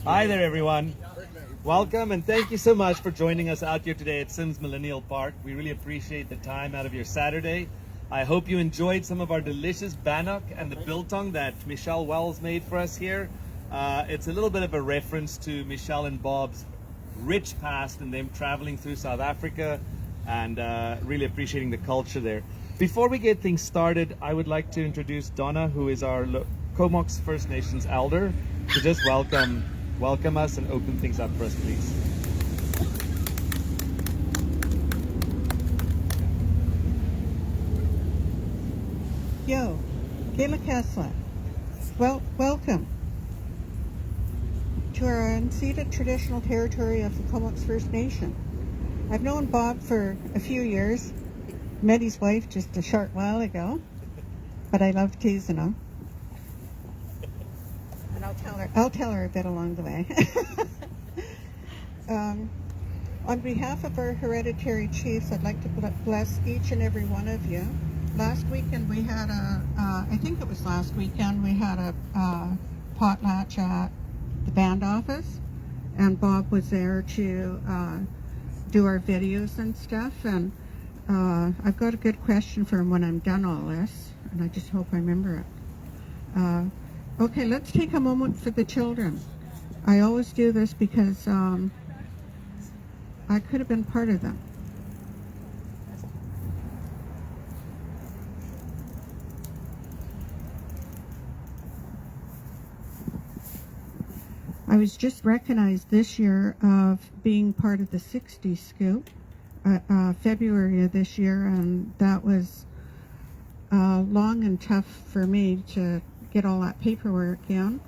Hi there, everyone. Welcome and thank you so much for joining us out here today at Sims Millennial Park. We really appreciate the time out of your Saturday. I hope you enjoyed some of our delicious Bannock and the Biltong that Michelle Wells made for us here. It's a little bit of a reference to Michelle and Bob's rich past and them traveling through South Africa and really appreciating the culture there. Before we get things started, I would like to introduce Donna, who is our Comox First Nations elder, to just welcome us and open things up for us, please. Yo, Kayla Kessler. Well, welcome to our unceded traditional territory of the Comox First Nation. I've known Bob for a few years, met his wife just a short while ago, but I love teasing him. And I'll tell her a bit along the way. On behalf of our hereditary chiefs, I'd like to bless each and every one of you. Last weekend we had I think it was last weekend, we had a potlatch at the band office, and Bob was there to do our videos and stuff, and I've got a good question for him when I'm done all this, and I just hope I remember it. Okay, let's take a moment for the children. I always do this because I could have been part of them. I was just recognized this year of being part of the 60 Scoop, February of this year, and that was long and tough for me to get all that paperwork in.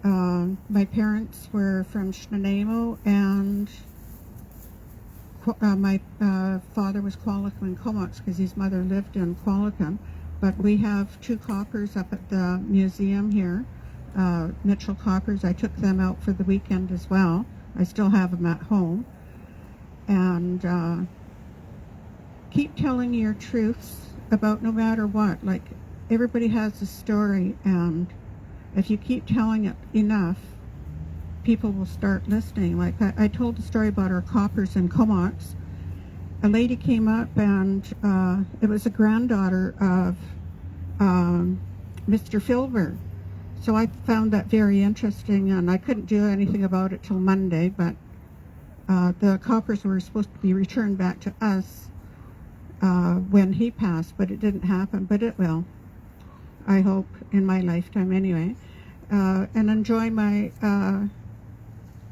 My parents were from Shnanamo, and my father was Qualican Comox because his mother lived in Qualican, but we have two coppers up at the museum here. Mitchell coppers. I took them out for the weekend as well. I still have them at home. And keep telling your truths about no matter what. Like, everybody has a story, and if you keep telling it enough, people will start listening. Like, I told the story about our coppers in Comox. A lady came up, and it was a granddaughter of Mr. Filbert. So I found that very interesting, and I couldn't do anything about it till Monday, but the coppers were supposed to be returned back to us when he passed, but it didn't happen, but it will, I hope, in my lifetime anyway. And enjoy my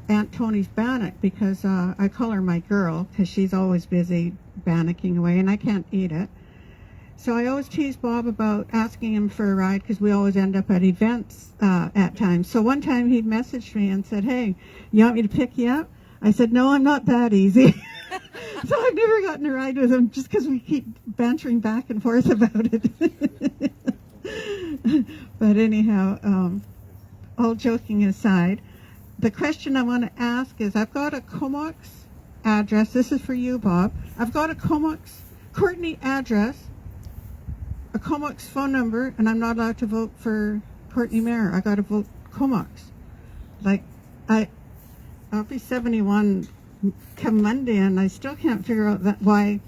Aunt Tony's bannock, because I call her my girl, because she's always busy bannocking away, and I can't eat it. So I always tease Bob about asking him for a ride, because we always end up at events at times. So one time he messaged me and said, "Hey, you want me to pick you up?" I said, "No, I'm not that easy." So I've never gotten a ride with him, just because we keep bantering back and forth about it. But anyhow, all joking aside, the question I want to ask is, I've got a Comox address. This is for you, Bob. I've got a Comox Courtney address, a Comox phone number, and I'm not allowed to vote for Courtney Mayor. I got to vote Comox. Like, I'll be 71 come Monday, and I still can't figure out why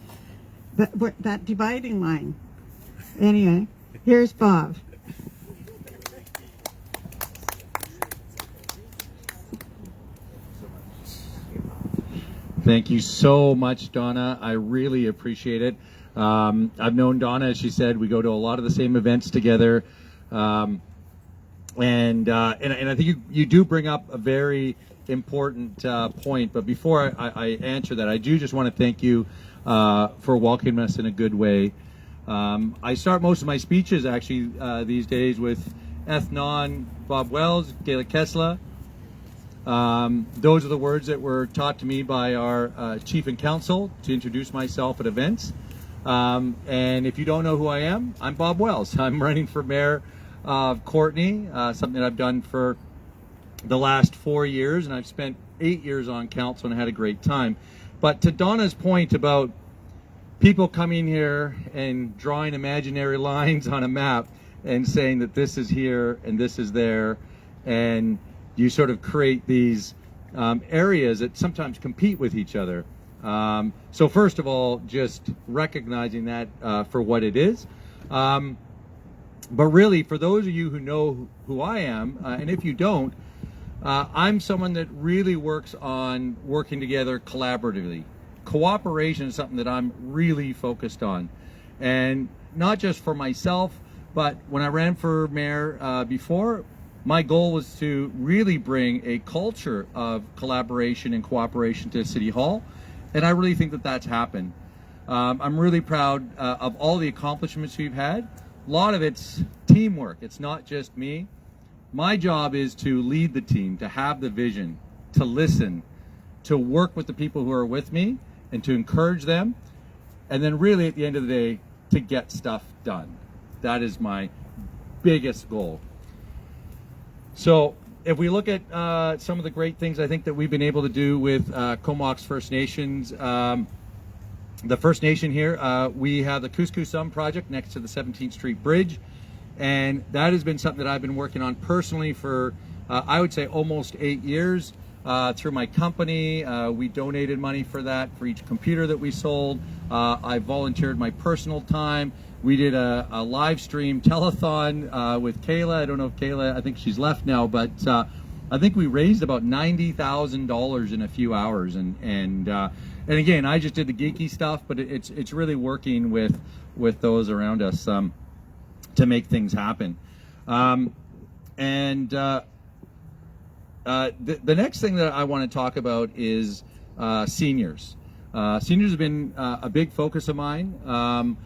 that dividing line. Anyway, here's Bob. Thank you so much, Donna. I really appreciate it. I've known Donna, as she said. We go to a lot of the same events together, and I think you do bring up a very important point. But before I answer that, I do just want to thank you for welcoming us in a good way. I start most of my speeches actually these days with Ethnon, Bob Wells, Kayla Kessler. Those are the words that were taught to me by our chief and council to introduce myself at events. And if you don't know who I am, I'm Bob Wells. I'm running for mayor of Courtney, something that I've done for the last 4 years, and I've spent 8 years on council and had a great time. But to Donna's point about people coming here and drawing imaginary lines on a map and saying that this is here and this is there, and you sort of create these areas that sometimes compete with each other. So first of all, just recognizing that for what it is. But really, for those of you who know who I am, and if you don't, I'm someone that really works on working together collaboratively. Cooperation is something that I'm really focused on. And not just for myself, but when I ran for mayor before, my goal was to really bring a culture of collaboration and cooperation to City Hall. And I really think that that's happened. I'm really proud of all the accomplishments we've had. A lot of it's teamwork. It's not just me. My job is to lead the team, to have the vision, to listen, to work with the people who are with me and to encourage them. And then really at the end of the day, to get stuff done. That is my biggest goal. So if we look at some of the great things I think that we've been able to do with Comox First Nations, the First Nation here, we have the Couscous project next to the 17th Street Bridge, and that has been something that I've been working on personally for I would say almost 8 years through my company. We donated money for that, for each computer that we sold. I volunteered my personal time. We did a live stream telethon with Kayla. I don't know if Kayla, I think she's left now, but I think we raised about $90,000 in a few hours. And again, I just did the geeky stuff, but it's really working with those around us to make things happen. The next thing that I want to talk about is seniors. Seniors have been a big focus of mine.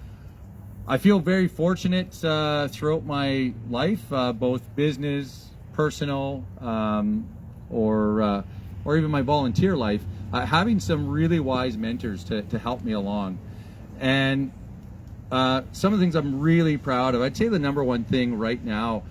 I feel very fortunate throughout my life, both business, personal, or even my volunteer life, having some really wise mentors to help me along. And some of the things I'm really proud of, I'd say the number one thing right now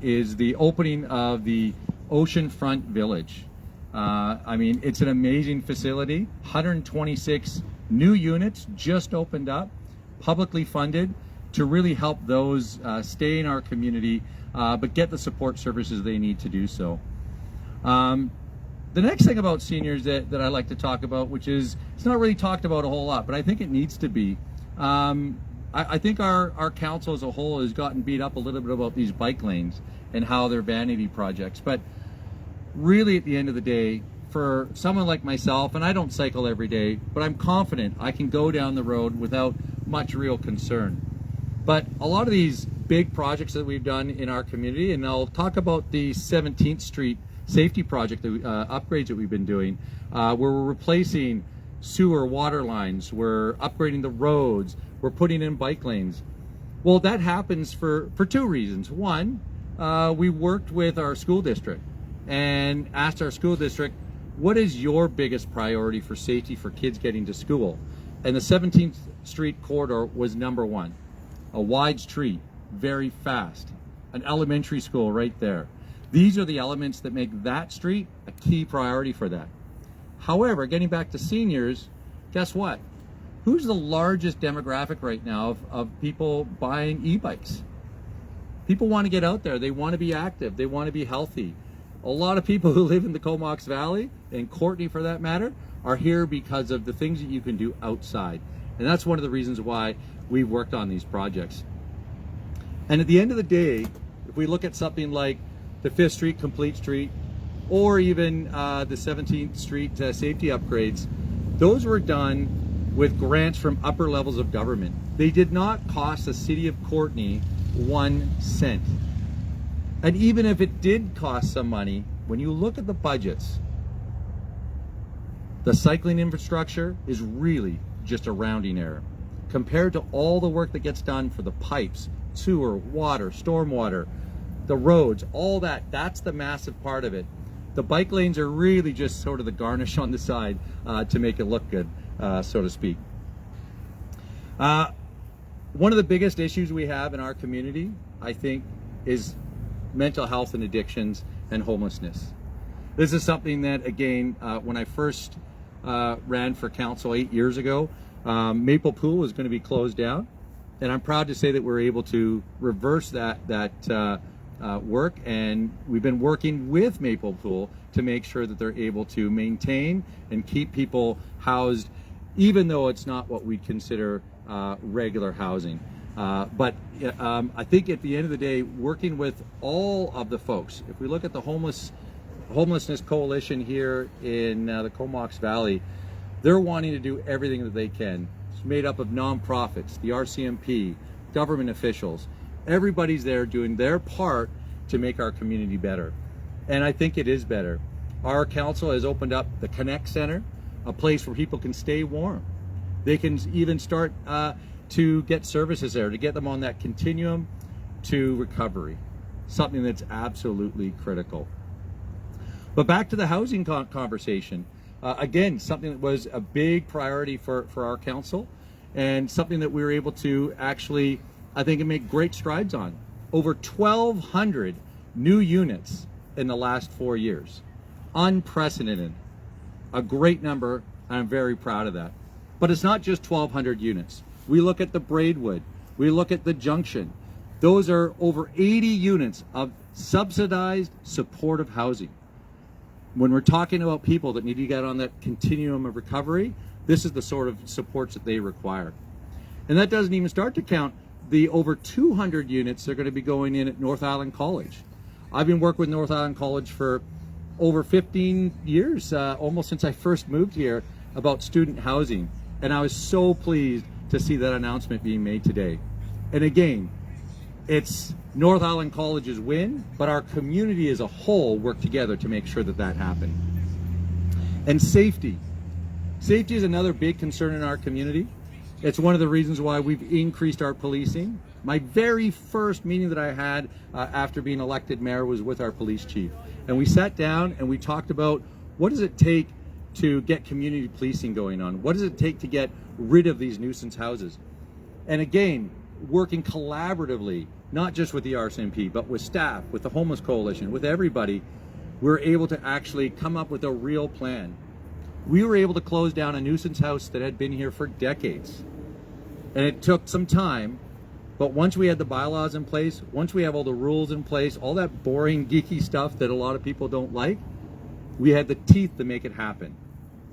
is the opening of the Oceanfront Village. I mean, it's an amazing facility. 126 new units just opened up, publicly funded, to really help those stay in our community, but get the support services they need to do so. The next thing about seniors that I like to talk about, which is, it's not really talked about a whole lot, but I think it needs to be. I think our council as a whole has gotten beat up a little bit about these bike lanes and how they're vanity projects. But really, at the end of the day, for someone like myself, and I don't cycle every day, but I'm confident I can go down the road without much real concern. But a lot of these big projects that we've done in our community, and I'll talk about the 17th Street safety project, upgrades that we've been doing, where we're replacing sewer water lines, we're upgrading the roads, we're putting in bike lanes. Well, that happens for two reasons. One, we worked with our school district and asked our school district, what is your biggest priority for safety for kids getting to school? And the 17th Street corridor was number one. A wide street, very fast, an elementary school right there. These are the elements that make that street a key priority for that. However, getting back to seniors, guess what? Who's the largest demographic right now of people buying e-bikes? People want to get out there. They want to be active. They want to be healthy. A lot of people who live in the Comox Valley, and Courtenay for that matter, are here because of the things that you can do outside. And that's one of the reasons why we've worked on these projects. And at the end of the day, if we look at something like the 5th Street Complete Street, or even the 17th Street safety upgrades, those were done with grants from upper levels of government. They did not cost the city of Courtenay 1 cent. And even if it did cost some money, when you look at the budgets, the cycling infrastructure is really just a rounding error. Compared to all the work that gets done for the pipes, sewer, water, stormwater, the roads, all that, that's the massive part of it. The bike lanes are really just sort of the garnish on the side to make it look good, so to speak. One of the biggest issues we have in our community, I think, is mental health and addictions and homelessness. This is something that, again, when I first ran for council 8 years ago, Maple Pool was going to be closed down, and I'm proud to say that we're able to reverse that work, and we've been working with Maple Pool to make sure that they're able to maintain and keep people housed, even though it's not what we'd consider regular housing. But I think at the end of the day, working with all of the folks, if we look at the homelessness coalition here in the Comox Valley, they're wanting to do everything that they can. It's made up of nonprofits, the RCMP, government officials. Everybody's there doing their part to make our community better. And I think it is better. Our council has opened up the Connect Center, a place where people can stay warm. They can even start to get services there, to get them on that continuum to recovery, something that's absolutely critical. But back to the housing conversation. Again, something that was a big priority for our council, and something that we were able to actually, I think, make great strides on. Over 1,200 new units in the last 4 years. Unprecedented. A great number, and I'm very proud of that. But it's not just 1,200 units. We look at the Braidwood, we look at the Junction. Those are over 80 units of subsidized supportive housing. When we're talking about people that need to get on that continuum of recovery, this is the sort of supports that they require. And that doesn't even start to count the over 200 units that are going to be going in at North Island College. I've been working with North Island College for over 15 years, almost since I first moved here, about student housing. And I was so pleased to see that announcement being made today. And again, it's North Island College's win, but our community as a whole worked together to make sure that that happened. And safety. Safety is another big concern in our community. It's one of the reasons why we've increased our policing. My very first meeting that I had after being elected mayor was with our police chief. And we sat down and we talked about what does it take to get community policing going on? What does it take to get rid of these nuisance houses? And again, working collaboratively, not just with the RCMP, but with staff, with the Homeless Coalition, with everybody, we're able to actually come up with a real plan. We were able to close down a nuisance house that had been here for decades. And it took some time, but once we had the bylaws in place, once we have all the rules in place, all that boring, geeky stuff that a lot of people don't like, we had the teeth to make it happen.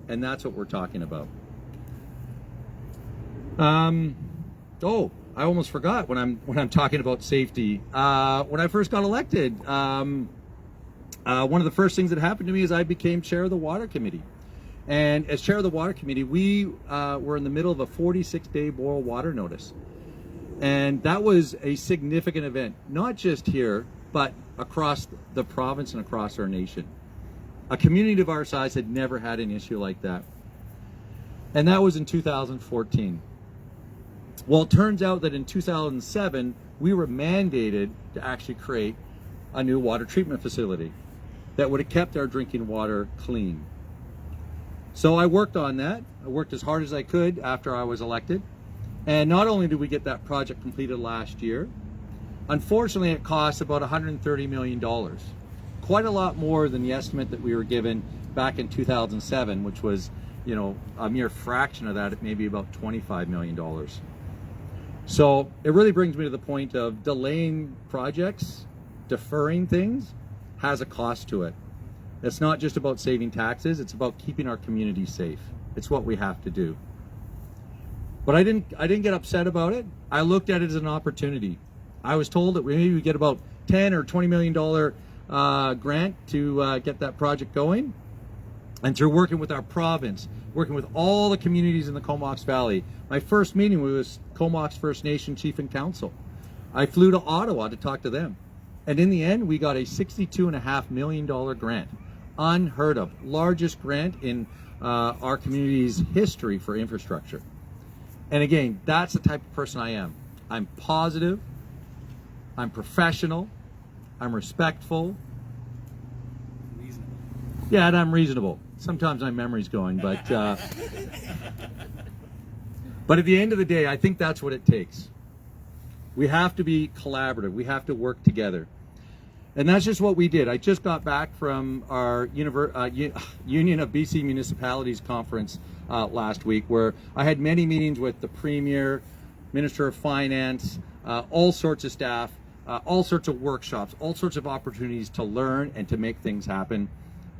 And that's what we're talking about. Oh, I almost forgot when I'm talking about safety. When I first got elected, one of the first things that happened to me is I became chair of the water committee. And as chair of the water committee, we were in the middle of a 46-day boil water notice. And that was a significant event, not just here, but across the province and across our nation. A community of our size had never had an issue like that. And that was in 2014. Well, it turns out that in 2007, we were mandated to actually create a new water treatment facility that would have kept our drinking water clean. So I worked on that. I worked as hard as I could after I was elected. And not only did we get that project completed last year, unfortunately it cost about $130 million. Quite a lot more than the estimate that we were given back in 2007, which was, you know, a mere fraction of that at maybe about $25 million. So it really brings me to the point of delaying projects, deferring things, has a cost to it. It's not just about saving taxes, it's about keeping our community safe. It's what we have to do. But I didn't get upset about it. I looked at it as an opportunity. I was told that maybe we get about $10 or $20 million grant to get that project going. And through working with our province, working with all the communities in the Comox Valley, my first meeting was Comox First Nation Chief and Council. I flew to Ottawa to talk to them. And in the end, we got a $62.5 million grant. Unheard of. Largest grant in our community's history for infrastructure. And again, that's the type of person I am. I'm positive, I'm professional, I'm respectful. Reasonable. Yeah, and I'm reasonable. Sometimes my memory's going, but at the end of the day, I think that's what it takes. We have to be collaborative. We have to work together. And that's just what we did. I just got back from our Union of BC Municipalities conference last week, where I had many meetings with the Premier, Minister of Finance, all sorts of staff, all sorts of workshops, all sorts of opportunities to learn and to make things happen.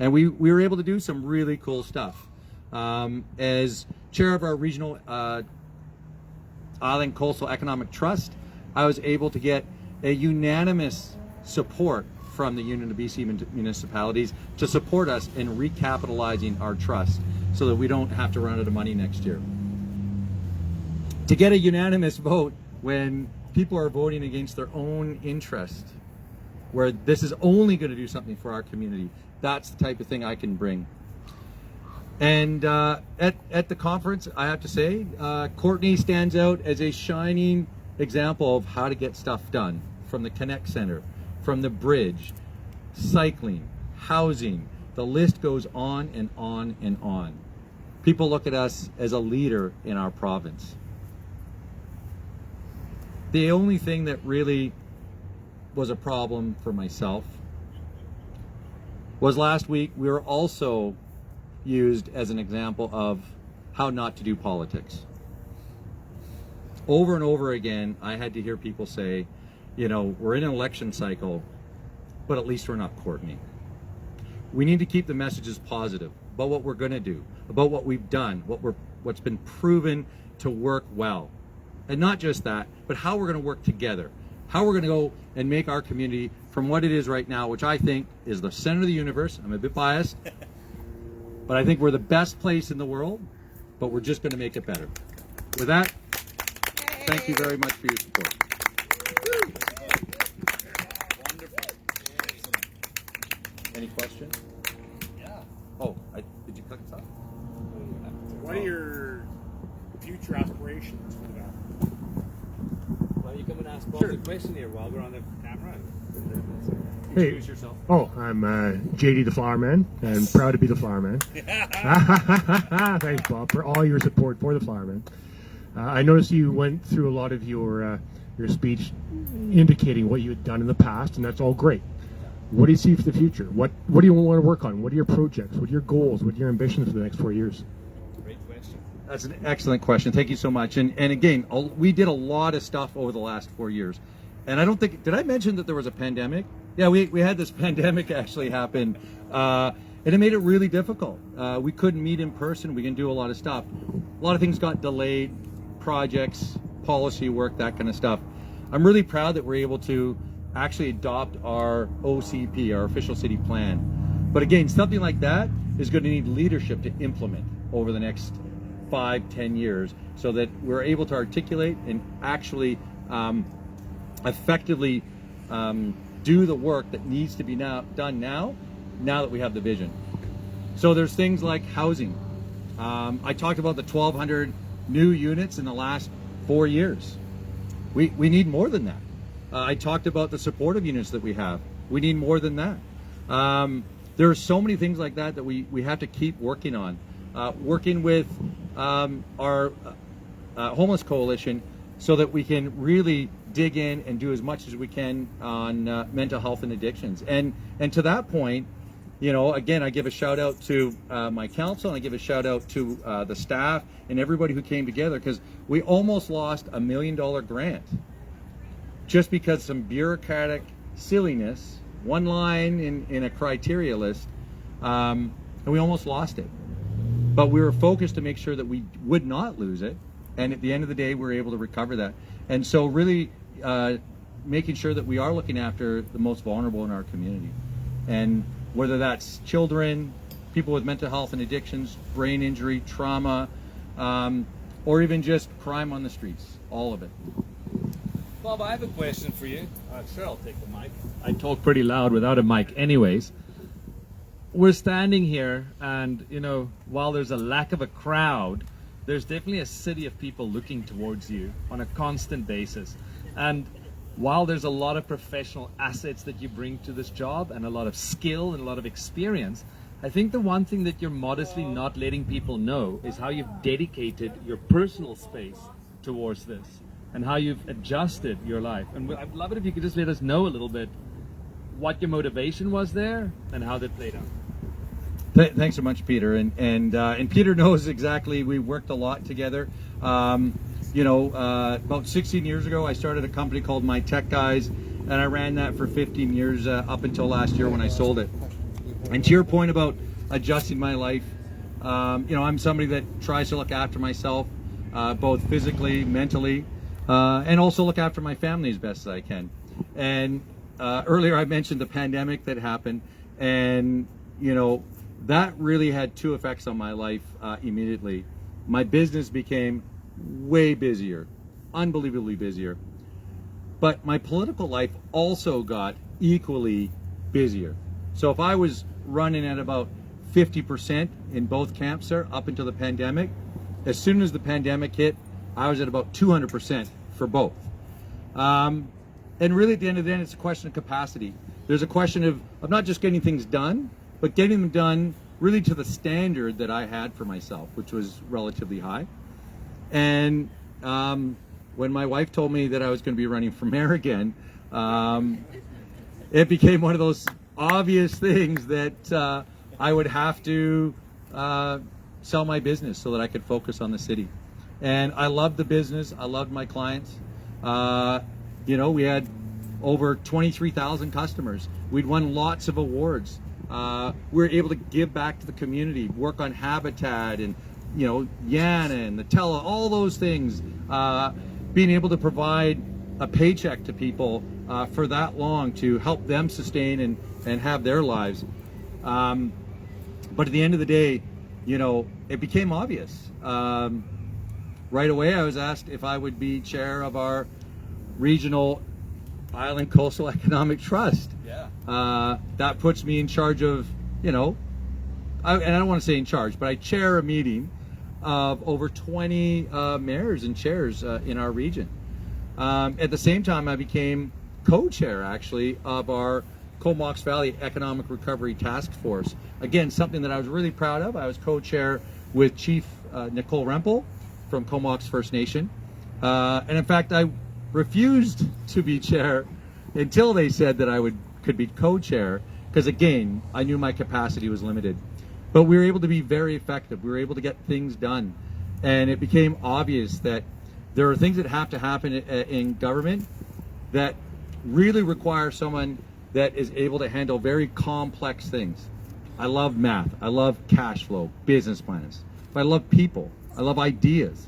And we were able to do some really cool stuff. As chair of our regional Island Coastal Economic Trust, I was able to get a unanimous support from the Union of BC municipalities to support us in recapitalizing our trust so that we don't have to run out of money next year. To get a unanimous vote when people are voting against their own interest, where this is only going to do something for our community, that's the type of thing I can bring. And at the conference, I have to say, Courtney stands out as a shining example of how to get stuff done, from the Connect Center, from the bridge, cycling, housing. The list goes on and on and on. People look at us as a leader in our province. The only thing that really was a problem for myself was last week we were also used as an example of how not to do politics. Over and over again, I had to hear people say, you know, we're in an election cycle, but at least we're not Courtney. We need to keep the messages positive about what we're going to do, about what we've done, what's been proven to work well. And not just that, but how we're going to work together, how we're going to go and make our community from what it is right now, which I think is the center of the universe. I'm a bit biased, but I think we're the best place in the world, but we're just going to make it better. With that, thank you very much for your support. Any questions? Yeah. Oh, did you click us off? What are your future aspirations for that? Well, you come and ask Bob the question here while we're on the camera. Hey. Introduce yourself. Oh, I'm JD the Flower Man, and proud to be the Flower Man. Thanks, Bob, for all your support for the Flower Man. I noticed you went through a lot of your speech indicating what you had done in the past, and that's all great. What do you see for the future? What do you want to work on? What are your projects? What are your goals? What are your ambitions for the next 4 years? Great question. That's an excellent question. Thank you so much. And again, we did a lot of stuff over the last 4 years. And I don't think, did I mention that there was a pandemic? Yeah, we had this pandemic actually happen. And it made it really difficult. We couldn't meet in person. We can do a lot of stuff. A lot of things got delayed, projects, policy work, that kind of stuff. I'm really proud that we're able to actually adopt our OCP, our official city plan. But again, something like that is going to need leadership to implement over the next 5-10 years so that we're able to articulate and actually effectively do the work that needs to be done now that we have the vision. So there's things like housing. I talked about the 1,200 new units in the last 4 years. We need more than that. I talked about the supportive units that we have. We need more than that. There are so many things like that we have to keep working on. Working with our homeless coalition so that we can really dig in and do as much as we can on mental health and addictions. And to that point, you know, again, I give a shout out to my council, and I give a shout out to the staff and everybody who came together, because we almost lost $1 million grant just because some bureaucratic silliness, one line in a criteria list, and we almost lost it. But we were focused to make sure that we would not lose it, and at the end of the day, we were able to recover that. And so really making sure that we are looking after the most vulnerable in our community. And whether that's children, people with mental health and addictions, brain injury, trauma, or even just crime on the streets, all of it. Bob, I have a question for you. Sure, I'll take the mic. I talk pretty loud without a mic anyways. We're standing here and, you know, while there's a lack of a crowd, there's definitely a city of people looking towards you on a constant basis. And while there's a lot of professional assets that you bring to this job and a lot of skill and a lot of experience, I think the one thing that you're modestly not letting people know is how you've dedicated your personal space towards this and how you've adjusted your life. And I'd love it if you could just let us know a little bit what your motivation was there and how that played out. Thanks so much, Peter. And Peter knows exactly. We worked a lot together. You know, about 16 years ago, I started a company called My Tech Guys, and I ran that for 15 years up until last year when I sold it. And to your point about adjusting my life, I'm somebody that tries to look after myself, both physically, mentally, and also look after my family as best as I can. And earlier I mentioned the pandemic that happened, and that really had two effects on my life immediately. My business became way busier, unbelievably busier. But my political life also got equally busier. So if I was running at about 50% in both camps there up until the pandemic, as soon as the pandemic hit, I was at about 200% for both. And really at the end of the day, it's a question of capacity. There's a question of not just getting things done, but getting them done really to the standard that I had for myself, which was relatively high. And when my wife told me that I was going to be running for mayor again, it became one of those obvious things that I would have to sell my business so that I could focus on the city. And I loved the business. I loved my clients. We had over 23,000 customers. We'd won lots of awards. We were able to give back to the community, work on habitat and Yana and the Tela, all those things. Being able to provide a paycheck to people for that long to help them sustain and have their lives. But at the end of the day, it became obvious. Right away, I was asked if I would be chair of our regional Island Coastal Economic Trust. Yeah. That puts me in charge of, and I don't want to say in charge, but I chair a meeting of over 20 mayors and chairs in our region. At the same time, I became co-chair, actually, of our Comox Valley Economic Recovery Task Force. Again, something that I was really proud of. I was co-chair with Chief Nicole Rempel from Comox First Nation. And in fact, I refused to be chair until they said that I could be co-chair, because again, I knew my capacity was limited. But we were able to be very effective. We were able to get things done. And it became obvious that there are things that have to happen in government that really require someone that is able to handle very complex things. I love math. I love cash flow, business plans. But I love people. I love ideas.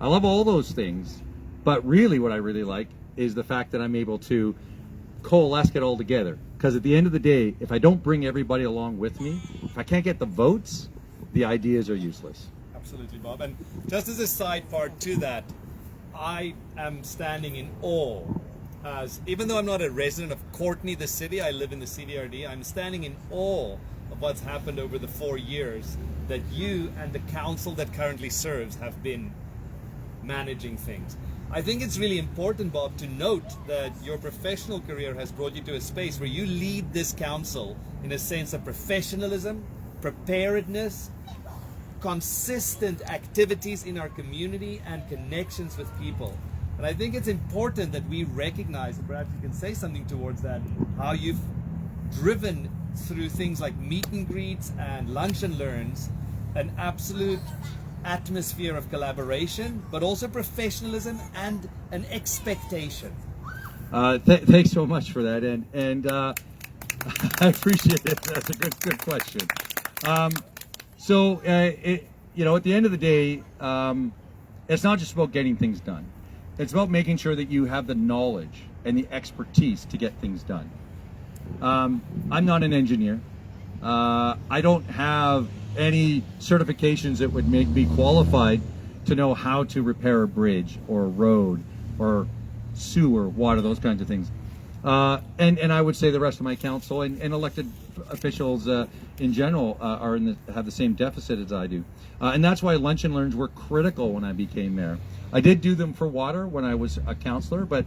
I love all those things. But really what I really like is the fact that I'm able to coalesce it all together. Because at the end of the day, if I don't bring everybody along with me, if I can't get the votes, the ideas are useless. Absolutely, Bob. And just as a side part to that, I am standing in awe as, even though I'm not a resident of Courtenay, the city, I live in the CDRD, I'm standing in awe of what's happened over the 4 years that you and the council that currently serves have been managing things. I think it's really important, Bob, to note that your professional career has brought you to a space where you lead this council in a sense of professionalism, preparedness, consistent activities in our community, and connections with people. And I think it's important that we recognize, and perhaps you can say something towards that, how you've driven through things like meet and greets and lunch and learns, an absolute atmosphere of collaboration, but also professionalism and an expectation. Thanks so much for that, and I appreciate it. That's a good question. So at the end of the day, it's not just about getting things done. It's about making sure that you have the knowledge and the expertise to get things done. I'm not an engineer. I don't have any certifications that would make me qualified to know how to repair a bridge or a road or sewer, water, those kinds of things. And I would say the rest of my council and elected officials in general have the same deficit as I do. And that's why lunch and learns were critical when I became mayor. I did do them for water when I was a councillor, but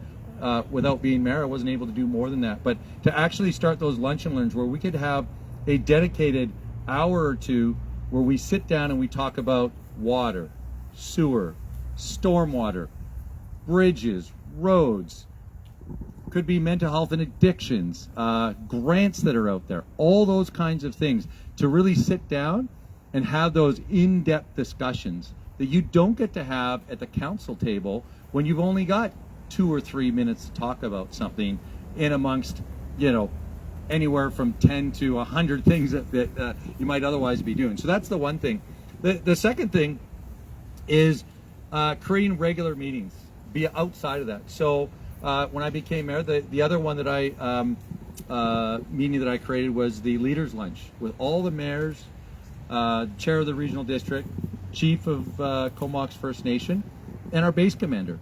without being mayor, I wasn't able to do more than that. But to actually start those lunch and learns where we could have a dedicated hour or two where we sit down and we talk about water, sewer, stormwater, bridges, roads, could be mental health and addictions, grants that are out there, all those kinds of things, to really sit down and have those in-depth discussions that you don't get to have at the council table when you've only got 2 or 3 minutes to talk about something in amongst, anywhere from 10 to 100 things that you might otherwise be doing. So that's the one thing. The second thing is creating regular meetings, be outside of that. So when I became mayor, the other one that meeting that I created was the leaders lunch with all the mayors, chair of the regional district, chief of Comox First Nation, and our base commander,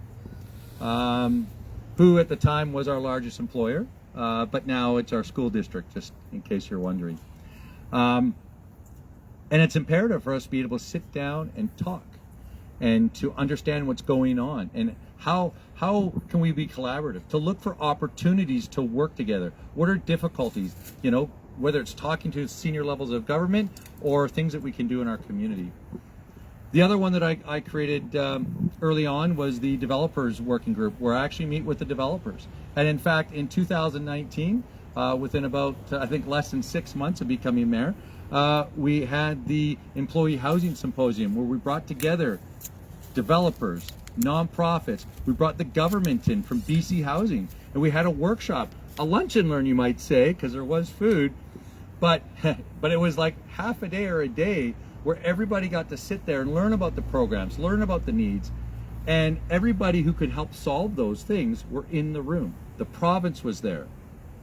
who at the time was our largest employer, but now it's our school district, just in case you're wondering. And it's imperative for us to be able to sit down and talk and to understand what's going on and how can we be collaborative, to look for opportunities to work together. What are difficulties, whether it's talking to senior levels of government or things that we can do in our community. The other one that I created early on was the developers working group, where I actually meet with the developers. And in fact, in 2019, within about, I think, less than 6 months of becoming mayor, we had the Employee Housing Symposium, where we brought together developers, nonprofits. We brought the government in from BC Housing, and we had a workshop, a lunch and learn, you might say, because there was food, but it was like half a day or a day where everybody got to sit there and learn about the programs, learn about the needs, and everybody who could help solve those things were in the room. The province was there,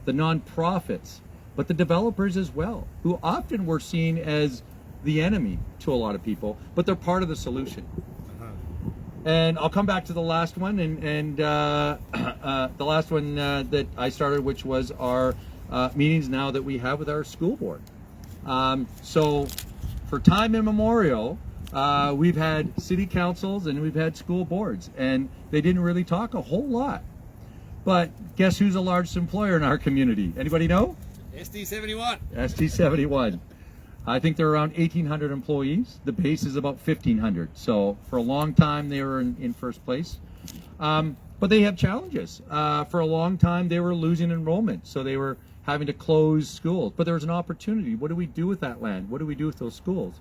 the nonprofits, but the developers as well, who often were seen as the enemy to a lot of people, but they're part of the solution. And I'll come back to the last one, and the last one that I started, which was our meetings now that we have with our school board. So for time immemorial, we've had city councils and we've had school boards, and they didn't really talk a whole lot. But guess who's the largest employer in our community? Anybody know? ST71. ST71. I think they're around 1,800 employees. The base is about 1,500. So for a long time, they were in first place. But they have challenges. For a long time, they were losing enrollment. So they were having to close schools. But there was an opportunity. What do we do with that land? What do we do with those schools?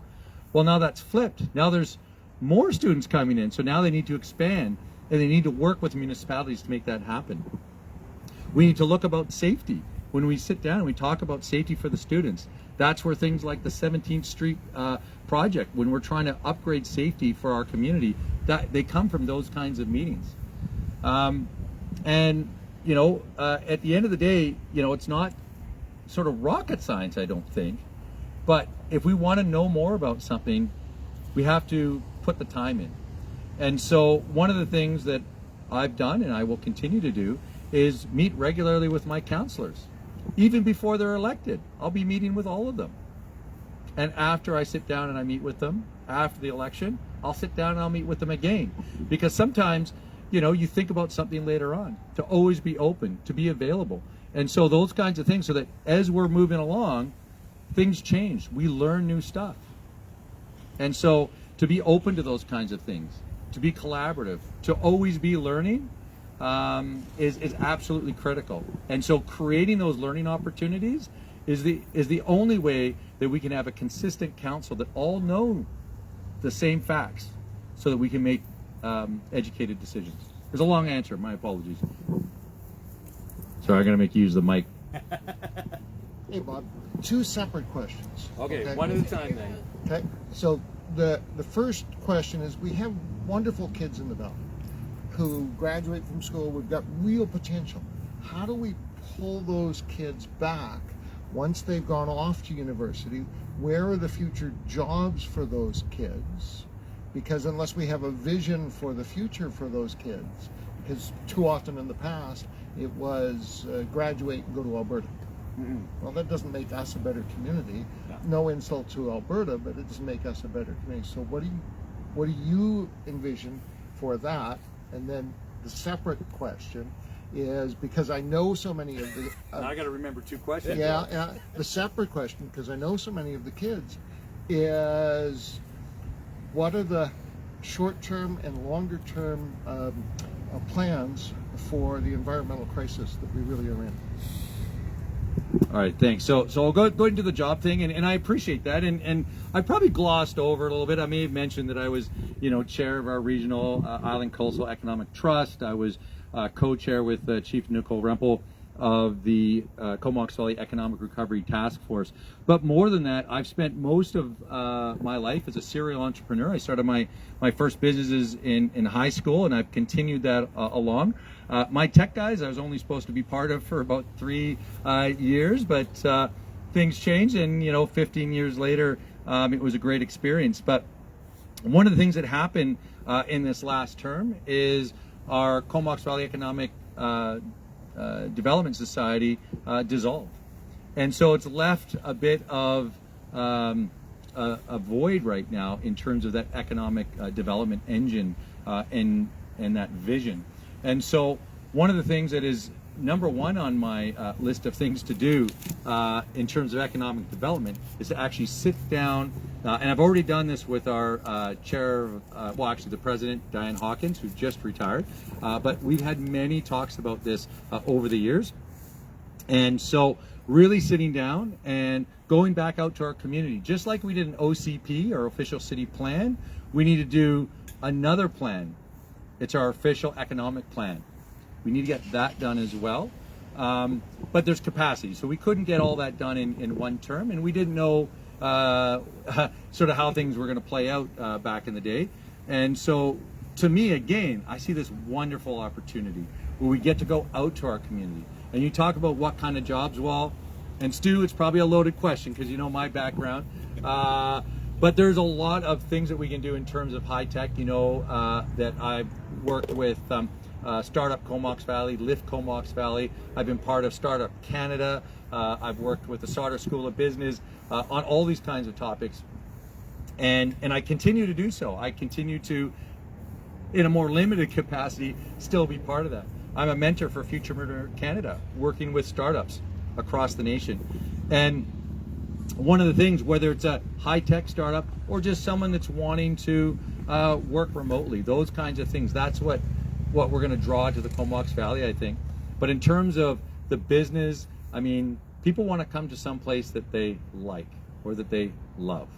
Well, now that's flipped. Now there's more students coming in. So now they need to expand, and they need to work with municipalities to make that happen. We need to look about safety. When we sit down and we talk about safety for the students, that's where things like the 17th Street project, when we're trying to upgrade safety for our community, that they come from those kinds of meetings. And at the end of the day, it's not sort of rocket science, I don't think. But if we want to know more about something, we have to put the time in. And so one of the things that I've done, and I will continue to do, is meet regularly with my councillors. Even before they're elected, I'll be meeting with all of them. And after I sit down and I meet with them, after the election, I'll sit down and I'll meet with them again. Because sometimes, you think about something later on, to always be open, to be available. And so those kinds of things, so that as we're moving along, things change. We learn new stuff. And so to be open to those kinds of things, to be collaborative, to always be learning, is absolutely critical. And so creating those learning opportunities is the only way that we can have a consistent council that all know the same facts, so that we can make educated decisions. There's a long answer. My apologies. Sorry, I'm going to make you use the mic. Hey, Bob. Two separate questions. Okay, one at a time then. Okay. So the first question is, we have wonderful kids in the Valley who graduate from school. We've got real potential. How do we pull those kids back once they've gone off to university? Where are the future jobs for those kids? Because unless we have a vision for the future for those kids, because too often in the past it was graduate and go to Alberta. Mm-hmm. Well, that doesn't make us a better community. No insult to Alberta, but it doesn't make us a better community. So what do you envision for that? And then the separate question is, because I know so many of the... now I got to remember two questions. Yeah, the separate question, because I know so many of the kids, is what are the short-term and longer-term plans for the environmental crisis that we really are in? All right, thanks. So I'll go into the job thing, and I appreciate that. And I probably glossed over it a little bit. I may have mentioned that I was, chair of our regional Island Coastal Economic Trust. I was co-chair with Chief Nicole Rempel of the Comox Valley Economic Recovery Task Force. But more than that, I've spent most of my life as a serial entrepreneur. I started my first businesses in high school, and I've continued that along. My tech guys, I was only supposed to be part of for about 3 years, but things changed, and 15 years later, it was a great experience. But one of the things that happened in this last term is our Comox Valley Economic Development Society dissolved. And so it's left a bit of a void right now in terms of that economic development engine and that vision. And so one of the things that is number one on my list of things to do in terms of economic development is to actually sit down, and I've already done this with our chair, well, actually the president, Diane Hawkins, who just retired, but we've had many talks about this over the years. And so really sitting down and going back out to our community, just like we did an OCP, our official city plan, we need to do another plan. It's our official economic plan. We need to get that done as well. But there's capacity. So we couldn't get all that done in one term, and we didn't know sort of how things were going to play out back in the day. And so to me, again, I see this wonderful opportunity where we get to go out to our community. And you talk about what kind of jobs, well, and Stu, it's probably a loaded question because you know my background. But there's a lot of things that we can do in terms of high tech, that I've worked with Startup Comox Valley, Lift Comox Valley. I've been part of Startup Canada. I've worked with the Sauder School of Business on all these kinds of topics. And I continue to do so. I continue to, in a more limited capacity, still be part of that. I'm a mentor for Future Murder Canada, working with startups across the nation. And one of the things, whether it's a high-tech startup or just someone that's wanting to work remotely, those kinds of things, that's what we're going to draw to the Comox Valley, I think. But in terms of the business, I mean, people want to come to some place that they like or that they love.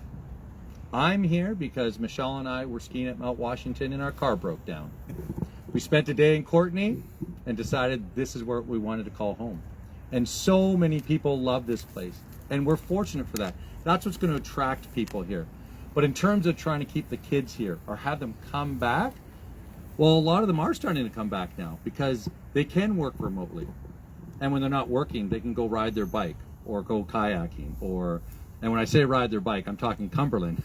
I'm here because Michelle and I were skiing at Mount Washington and our car broke down. We spent a day in Courtenay and decided this is where we wanted to call home. And so many people love this place. And we're fortunate for that. That's what's going to attract people here. But in terms of trying to keep the kids here or have them come back, well, a lot of them are starting to come back now because they can work remotely. And when they're not working, they can go ride their bike or go kayaking or, and when I say ride their bike, I'm talking Cumberland.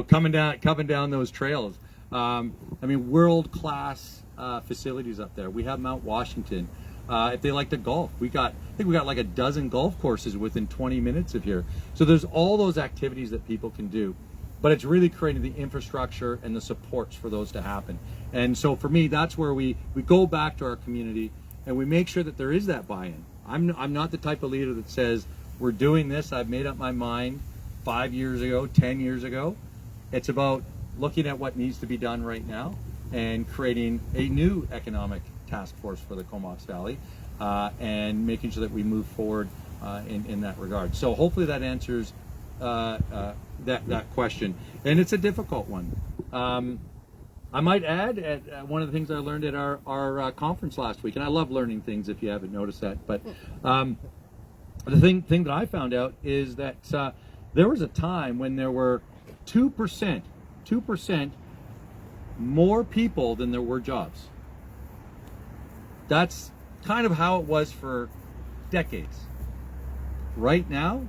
Coming down those trails. I mean, world-class facilities up there. We have Mount Washington. If they like to golf, I think we got like a dozen golf courses within 20 minutes of here. So there's all those activities that people can do, but it's really creating the infrastructure and the supports for those to happen. And so for me, that's where we go back to our community and we make sure that there is that buy-in. I'm not the type of leader that says, we're doing this, I've made up my mind 5 years ago, 10 years ago. It's about looking at what needs to be done right now and creating a new economic task force for the Comox Valley and making sure that we move forward in that regard. So hopefully that answers that question. And it's a difficult one. I might add, one of the things I learned at our conference last week, and I love learning things if you haven't noticed that, but the thing that I found out is that there was a time when there were 2% more people than there were jobs. That's kind of how it was for decades. Right now,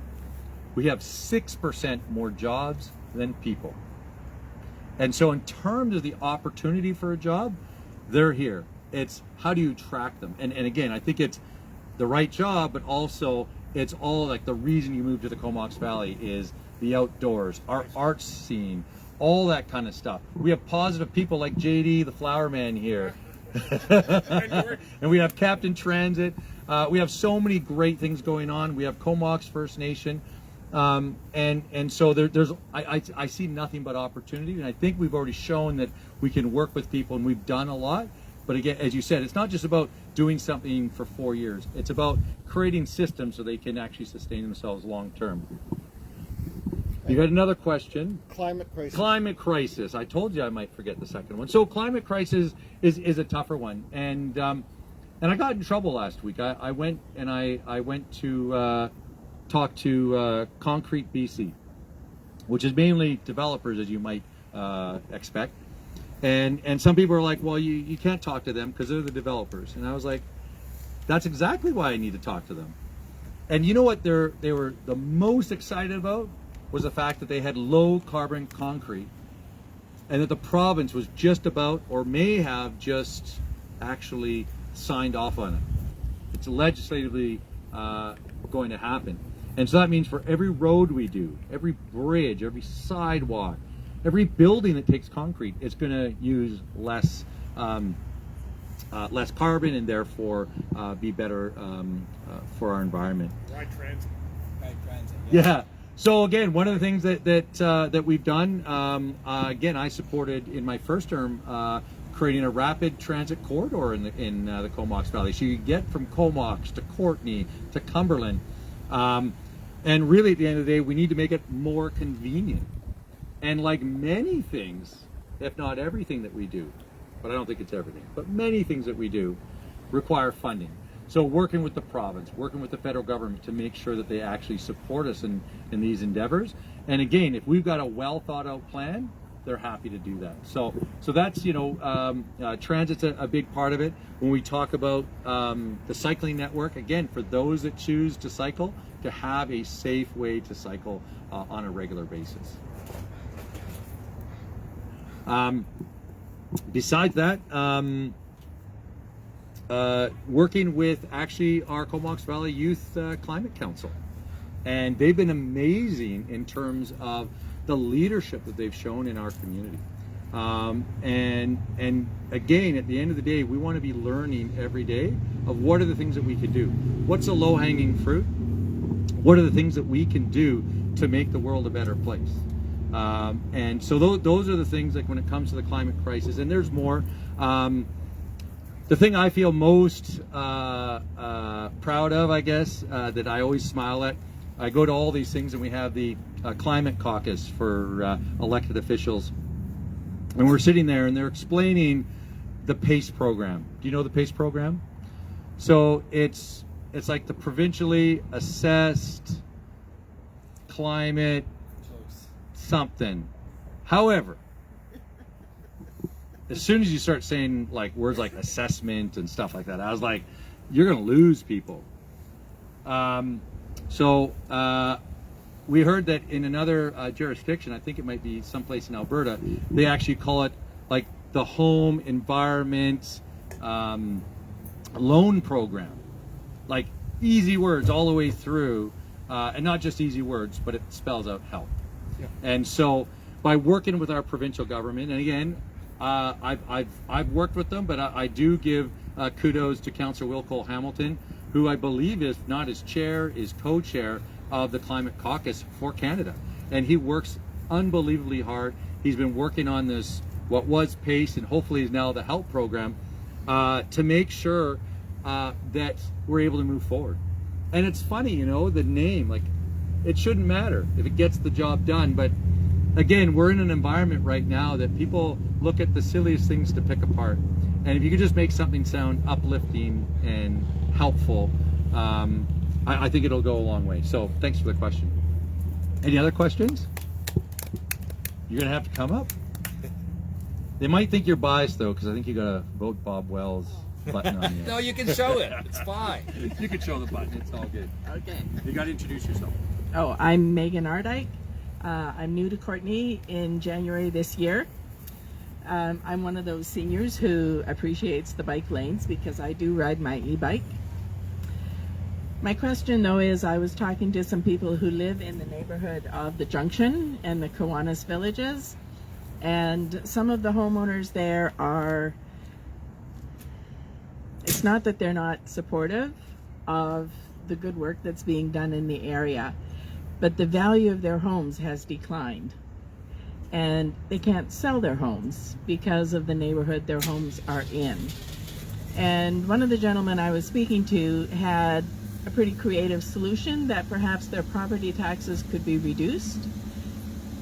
we have 6% more jobs than people. And so in terms of the opportunity for a job, they're here. It's how do you attract them? And again, I think it's the right job, but also it's all like the reason you move to the Comox Valley is the outdoors, our arts scene, all that kind of stuff. We have positive people like JD, the flower man here. And we have Captain Transit. We have so many great things going on. We have Comox First Nation. And so I see nothing but opportunity. And I think we've already shown that we can work with people and we've done a lot. But again, as you said, it's not just about doing something for 4 years. It's about creating systems so they can actually sustain themselves long term. You got another question? Climate crisis. Climate crisis. I told you I might forget the second one. So climate crisis is a tougher one. And And I got in trouble last week. I went and I went to talk to Concrete BC, which is mainly developers, as you might expect. And some people are like, well, you can't talk to them because they're the developers. And I was like, that's exactly why I need to talk to them. And you know what they were the most excited about was the fact that they had low carbon concrete, and that the province was just about, or may have just actually signed off on it. It's legislatively going to happen. And so that means for every road we do, every bridge, every sidewalk, every building that takes concrete, it's going to use less carbon, and therefore be better for our environment. Ride transit. Yeah. So again, one of the things that we've done, again, I supported in my first term creating a rapid transit corridor in the Comox Valley, so you get from Comox to Courtenay to Cumberland, and really at the end of the day, we need to make it more convenient. And like many things, if not everything that we do, but I don't think it's everything, but many things that we do require funding. So working with the province, working with the federal government to make sure that they actually support us in these endeavors. And again, if we've got a well thought out plan, they're happy to do that. So that's, transit's a big part of it. When we talk about the cycling network, again, for those that choose to cycle, to have a safe way to cycle on a regular basis. Besides that, working with actually our Comox Valley Youth Climate Council, and they've been amazing in terms of the leadership that they've shown in our community. And again, at the end of the day, we want to be learning every day of what are the things that we can do. What's the low-hanging fruit? What are the things that we can do to make the world a better place? And so those are the things, like when it comes to the climate crisis, and there's more. The thing I feel most proud of, I guess, that I always smile at, I go to all these things and we have the climate caucus for elected officials, and we're sitting there and they're explaining the PACE program. Do you know the PACE program? So it's like the provincially assessed climate something. However, as soon as you start saying like words like assessment and stuff like that, I was like, you're gonna lose people. So we heard that in another jurisdiction, I think it might be someplace in Alberta, they actually call it like the home environment loan program. Like easy words all the way through, and not just easy words, but it spells out help. Yeah. And so by working with our provincial government, and again, I've worked with them, but I do give kudos to Councillor Will Cole Hamilton, who I believe is not as chair, is co-chair of the Climate Caucus for Canada. And he works unbelievably hard. He's been working on this, what was PACE and hopefully is now the HELP program, to make sure that we're able to move forward. And it's funny, the name, like, it shouldn't matter if it gets the job done, but again, we're in an environment right now that people look at the silliest things to pick apart. And if you could just make something sound uplifting and helpful, I think it'll go a long way. So thanks for the question. Any other questions? You're gonna have to come up. They might think you're biased though, because I think you got a vote Bob Wells button on you. No, you can show it. It's fine. You can show the button. It's all good. Okay. You got to introduce yourself. Oh, I'm Megan Ardike. I'm new to Courtenay in January this year. I'm one of those seniors who appreciates the bike lanes because I do ride my e-bike. My question though is, I was talking to some people who live in the neighborhood of the Junction and the Kiwanis villages, and some of the homeowners there are, it's not that they're not supportive of the good work that's being done in the area, but the value of their homes has declined, and they can't sell their homes because of the neighborhood their homes are in. And one of the gentlemen I was speaking to had a pretty creative solution that perhaps their property taxes could be reduced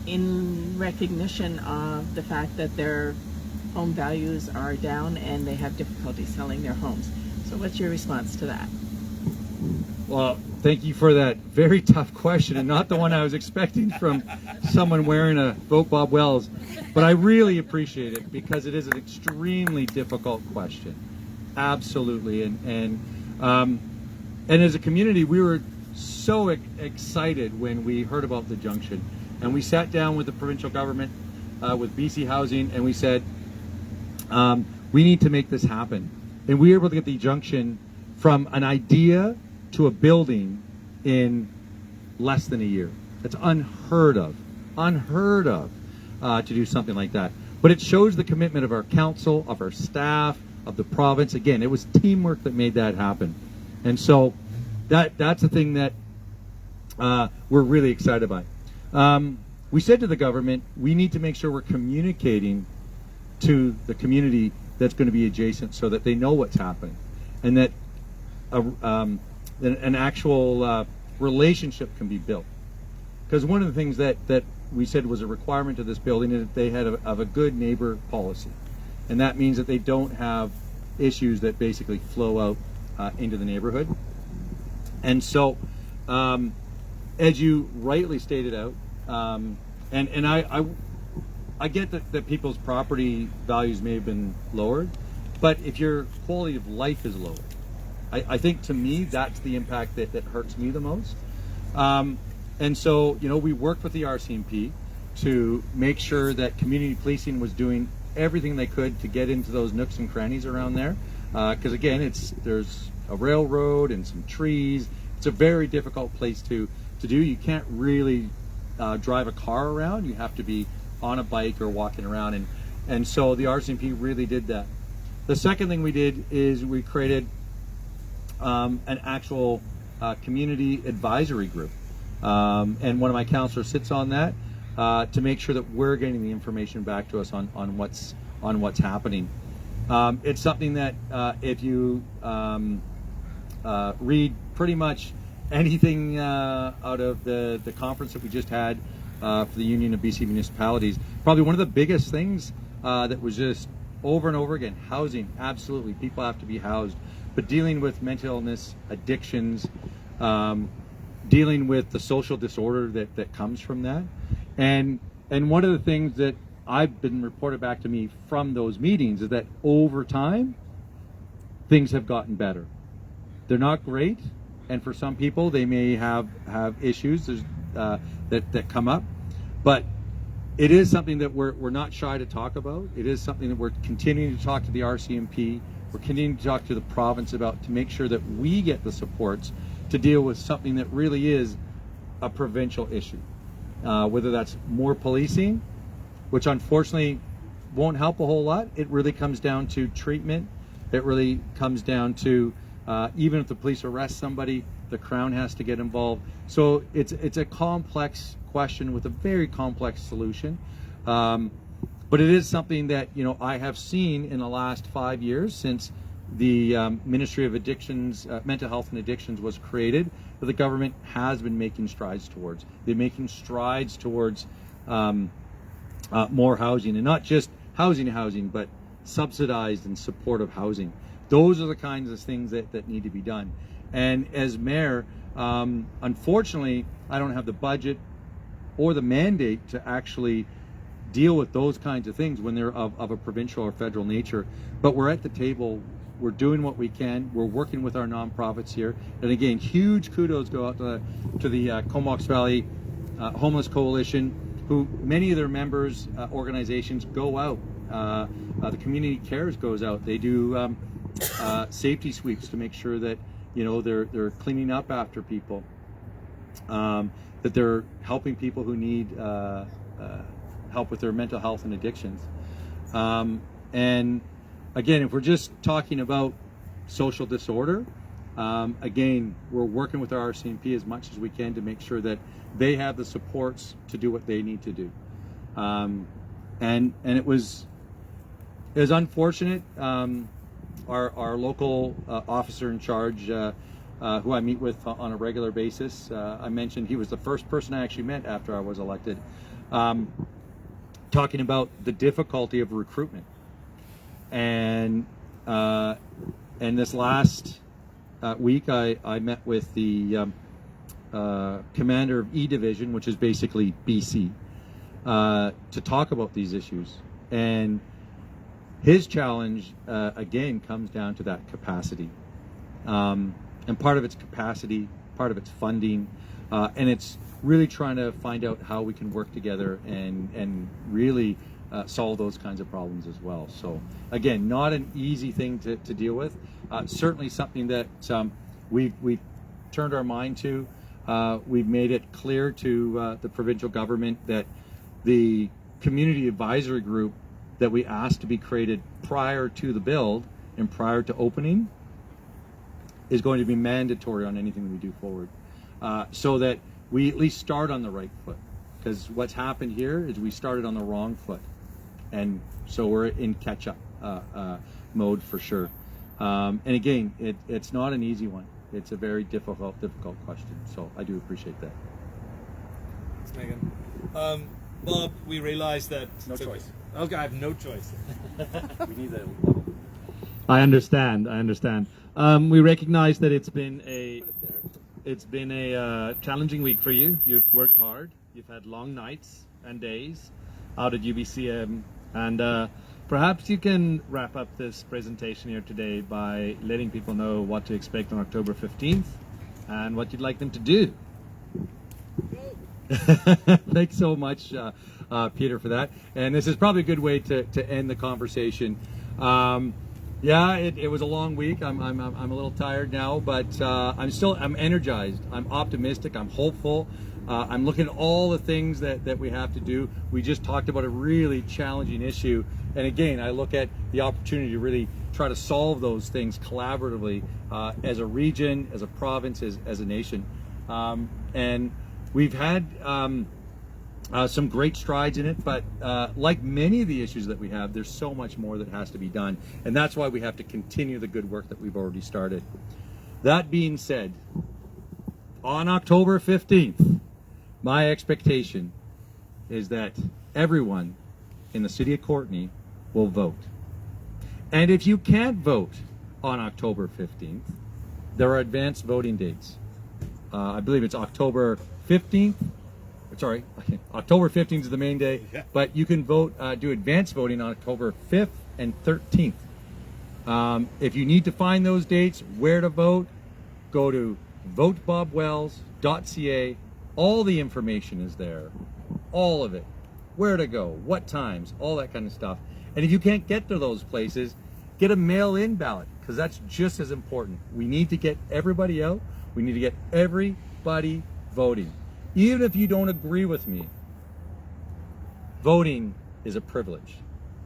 in recognition of the fact that their home values are down and they have difficulty selling their homes. So what's your response to that? Well, thank you for that very tough question, and not the one I was expecting from someone wearing a Vote Bob Wells. But I really appreciate it because it is an extremely difficult question. Absolutely, and as a community, we were so excited when we heard about the junction, and we sat down with the provincial government, with BC Housing, and we said, we need to make this happen. And we were able to get the junction from an idea to a building in less than a year. It's unheard of to do something like that. But it shows the commitment of our council, of our staff, of the province. Again, it was teamwork that made that happen. And so that's the thing that we're really excited by. We said to the government, we need to make sure we're communicating to the community that's going to be adjacent so that they know what's happened, and that an actual relationship can be built. Because one of the things that we said was a requirement of this building is that they had a good neighbor policy, and that means that they don't have issues that basically flow out into the neighborhood. And so, as you rightly stated out, and I get that people's property values may have been lowered, but if your quality of life is lower, I think to me that's the impact that hurts me the most. And so, we worked with the RCMP to make sure that community policing was doing everything they could to get into those nooks and crannies around there. Because again, there's a railroad and some trees. It's a very difficult place to do. You can't really drive a car around. You have to be on a bike or walking around, and so the RCMP really did that. The second thing we did is we created an actual community advisory group, and one of my counselors sits on that to make sure that we're getting the information back to us on what's happening. It's something that if you read pretty much anything out of the conference that we just had for the Union of BC Municipalities, probably one of the biggest things that was just over and over again, housing. Absolutely, people have to be housed, but dealing with mental illness, addictions, dealing with the social disorder that comes from that. And one of the things that I've been reported back to me from those meetings is that over time, things have gotten better. They're not great, and for some people, they may have issues that come up, but it is something that we're not shy to talk about. It is something that we're continuing to talk to the RCMP. We're continuing to talk to the province about, to make sure that we get the supports to deal with something that really is a provincial issue. Whether that's more policing, which unfortunately won't help a whole lot. It really comes down to treatment. It really comes down to even if the police arrest somebody, the Crown has to get involved. So it's a complex question with a very complex solution. But it is something that I have seen in the last 5 years since the Ministry of Addictions, Mental Health and Addictions was created, that the government has been making strides towards. They're making strides towards more housing, and not just housing, but subsidized and supportive housing. Those are the kinds of things that need to be done. And as mayor, unfortunately, I don't have the budget or the mandate to actually deal with those kinds of things when they're of a provincial or federal nature. But we're at the table. We're doing what we can. We're working with our nonprofits here. And again, huge kudos go out to the Comox Valley Homeless Coalition, who many of their members, organizations go out. The Community Cares goes out. They do safety sweeps to make sure that they're cleaning up after people, that they're helping people who need help with their mental health and addictions. And again, if we're just talking about social disorder, again, we're working with our RCMP as much as we can to make sure that they have the supports to do what they need to do. And it was unfortunate. Our local officer in charge, who I meet with on a regular basis, I mentioned he was the first person I actually met after I was elected, talking about the difficulty of recruitment. And And this last week, I met with the commander of E Division, which is basically BC, to talk about these issues. And his challenge, again, comes down to that capacity. And part of its capacity, part of its funding, and it's really trying to find out how we can work together and really solve those kinds of problems as well. So again, not an easy thing to deal with. Certainly something that we've turned our mind to. We've made it clear to the provincial government that the community advisory group that we asked to be created prior to the build and prior to opening is going to be mandatory on anything we do forward, so that we at least start on the right foot. Because what's happened here is we started on the wrong foot, and so we're in catch-up mode for sure. And again, it's not an easy one. It's a very difficult question. So I do appreciate that. Thanks, Megan. Bob, we realize that No choice. Okay, I have no choice. We need that. I understand. We recognize that it's been a challenging week for you. You've worked hard. You've had long nights and days out at UBCM, and perhaps you can wrap up this presentation here today by letting people know what to expect on October 15th and what you'd like them to do. Thanks so much, Peter, for that. And this is probably a good way to end the conversation. Yeah, it was a long week. I'm a little tired now, but I'm energized. I'm optimistic. I'm hopeful. I'm looking at all the things that we have to do. We just talked about a really challenging issue, and again, I look at the opportunity to really try to solve those things collaboratively as a region, as a province, as a nation. And we've had some great strides in it, but like many of the issues that we have, there's so much more that has to be done, and that's why we have to continue the good work that we've already started. That being said, on October 15th, my expectation is that everyone in the city of Courtenay will vote. And if you can't vote on October 15th, there are advanced voting dates. I believe it's October 15th. Sorry, October 15th is the main day, but you can vote, do advanced voting on October 5th and 13th. If you need to find those dates, where to vote, go to votebobwells.ca. All the information is there, all of it. Where to go, what times, all that kind of stuff. And if you can't get to those places, get a mail-in ballot, because that's just as important. We need to get everybody out. We need to get everybody voting. Even if you don't agree with me, voting is a privilege.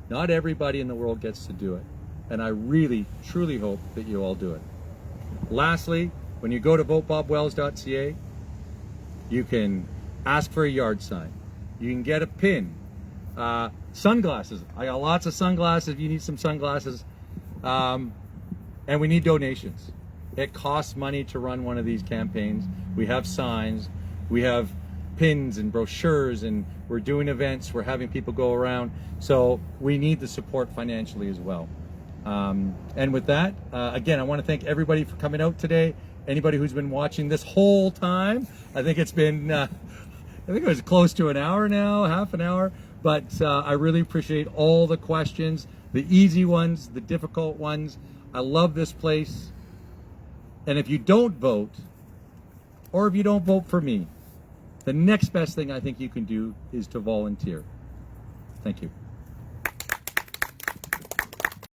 Not everybody in the world gets to do it. And I really, truly hope that you all do it. Lastly, when you go to votebobwells.ca, you can ask for a yard sign. You can get a pin. Sunglasses. I got lots of sunglasses if you need some sunglasses. And we need donations. It costs money to run one of these campaigns. We have signs. We have pins and brochures, and we're doing events. We're having people go around. So we need the support financially as well. And with that, again, I want to thank everybody for coming out today. Anybody who's been watching this whole time. I think it's been, I think it was close to an hour now, half an hour. But I really appreciate all the questions, the easy ones, the difficult ones. I love this place. And if you don't vote, or if you don't vote for me, the next best thing I think you can do is to volunteer. Thank you.